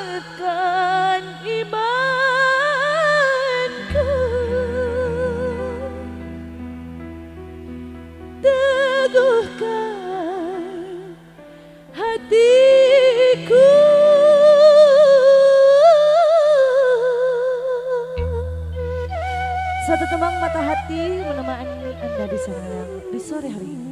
Kuatkan imanku, teguhkan hatiku. Satu tembang mata hati menemani Anda di sore hari ini.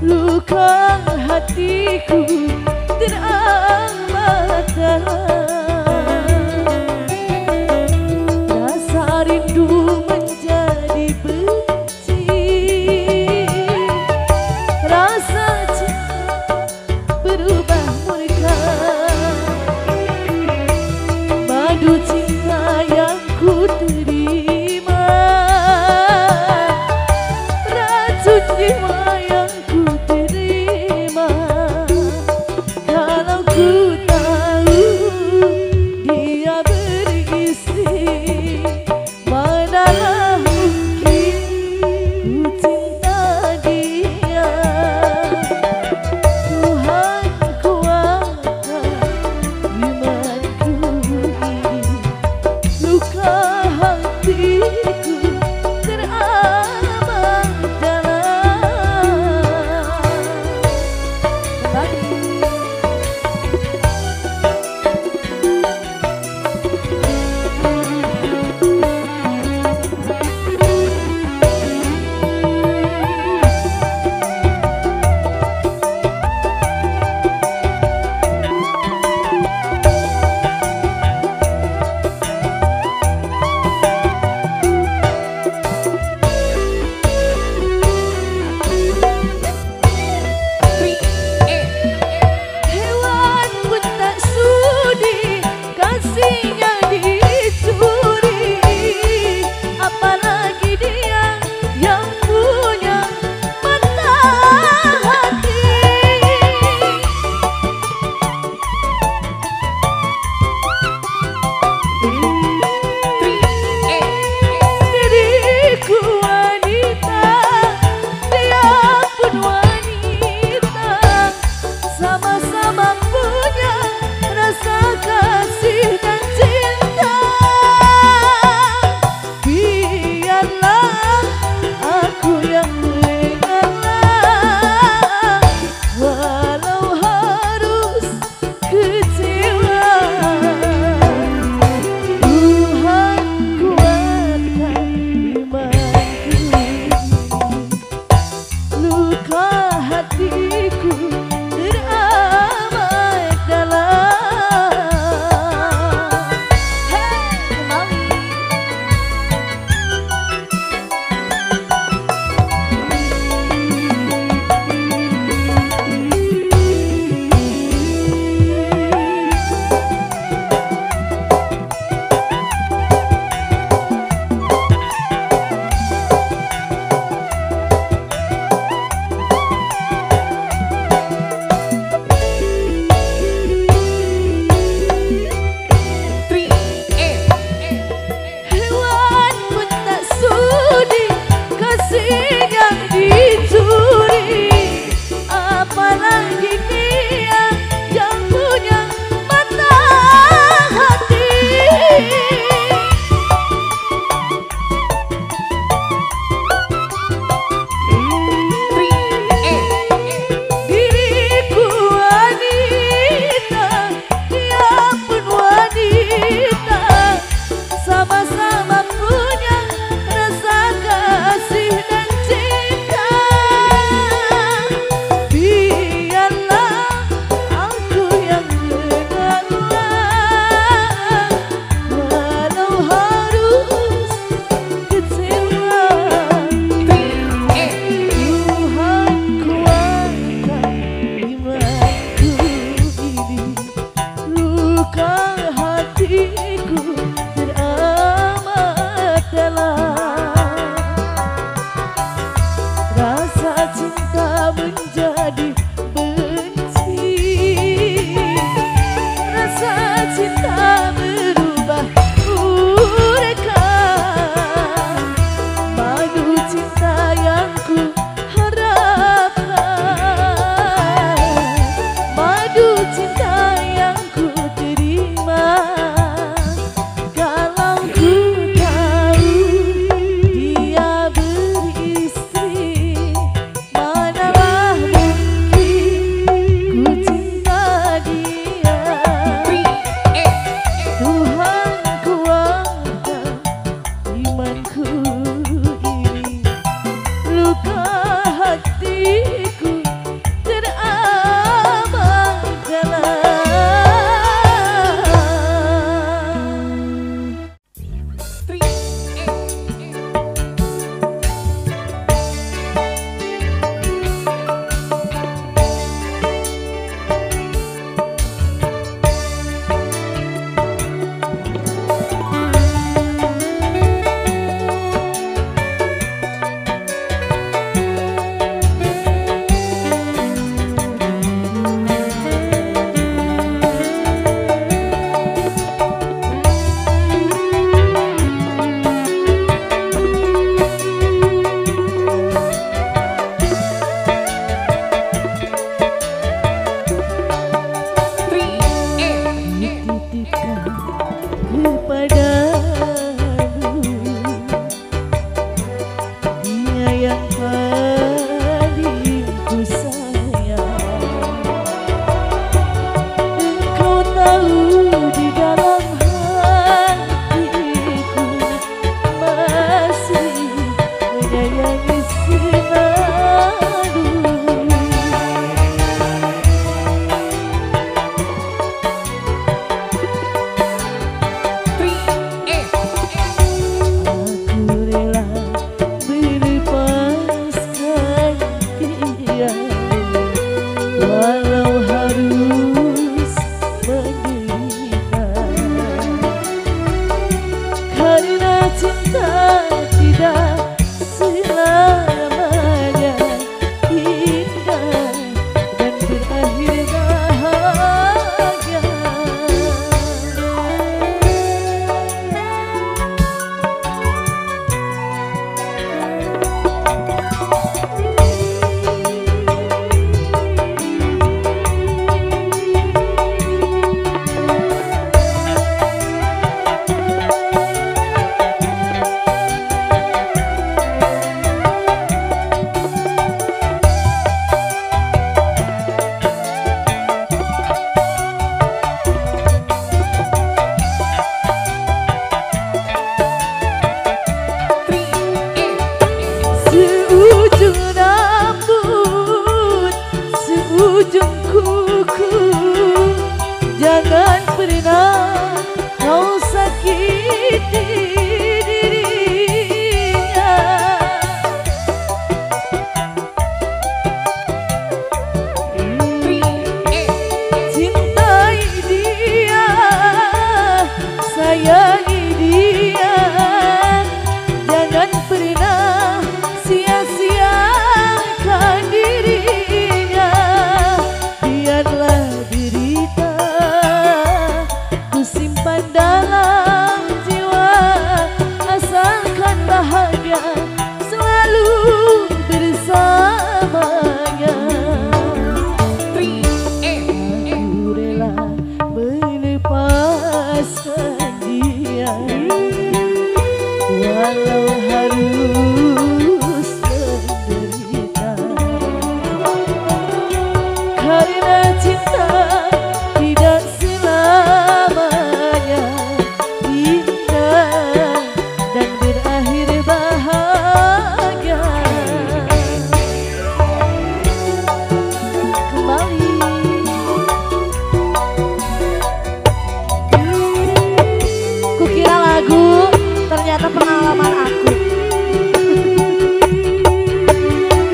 Luka hatiku teramat rasa rindu menjadi benci, rasa cinta berubah murka. Madu cinta yang ku terima, racun jiwa yang ku terima. Kalau ku tahu jadi benci. Rasa cinta berubah urekan, madu cinta yang ku harapkan, madu cinta yang ku terima. Kalau ku tahu dia beristri, manalah mungkin ku cinta dia. Tuhan kuatkan imanku ini, luka hatiku kepadamu, dia yang paling ku sayang. Engkau tahu di dalam hatiku masih menyayangi selalu. Walau harus menderita, karena cinta tidak selamanya indah dan berakhir bahagia. Seujung rambut, seujung kuku, jangan pernah kau sakiti dirinya. Cintai dia, sayangi dia, jangan pernah sia-siakan dirinya. Biarlah derita ku simpan dalam jiwa, asalkan bahagia selalu bersamanya. Aku rela melepaskan dia, walau harus menderita, karena cinta tidak selamanya indah dan berakhir bahagia. Kembali kukira lagu, ternyata pengalaman aku.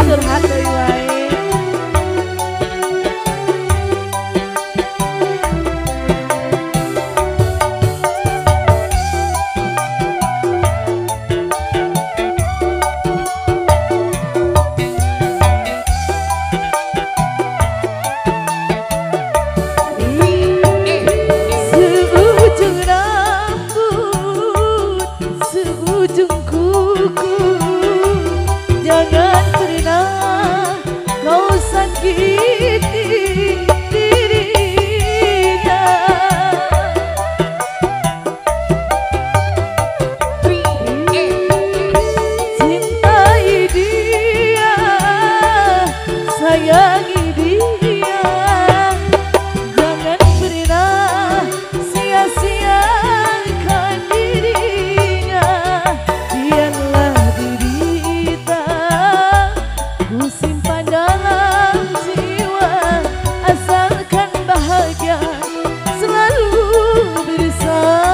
Curhat dari wae. menyakiti dirinya. Cintai dia, sayangi dia, jangan pernah sia-siakan dirinya. Biarlah derita ku simpan dalam jiwa, asalkan bahagia selalu bersamanya.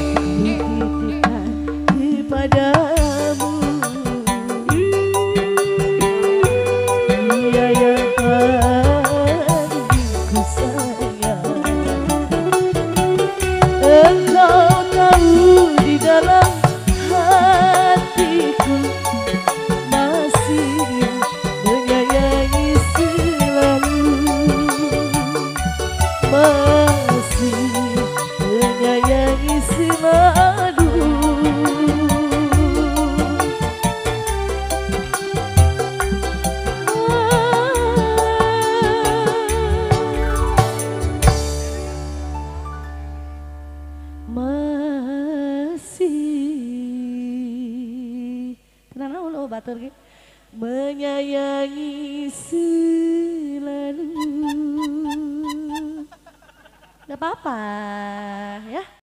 Titipkan kepadamu dia yang paling ku sayang. Engkau tahu di dalam hatiku masih menyayangi selalu, masih menyayangi selalu. Masih kenapa lo batur gitu? Menyayangi selalu. Gak apa-apa ya.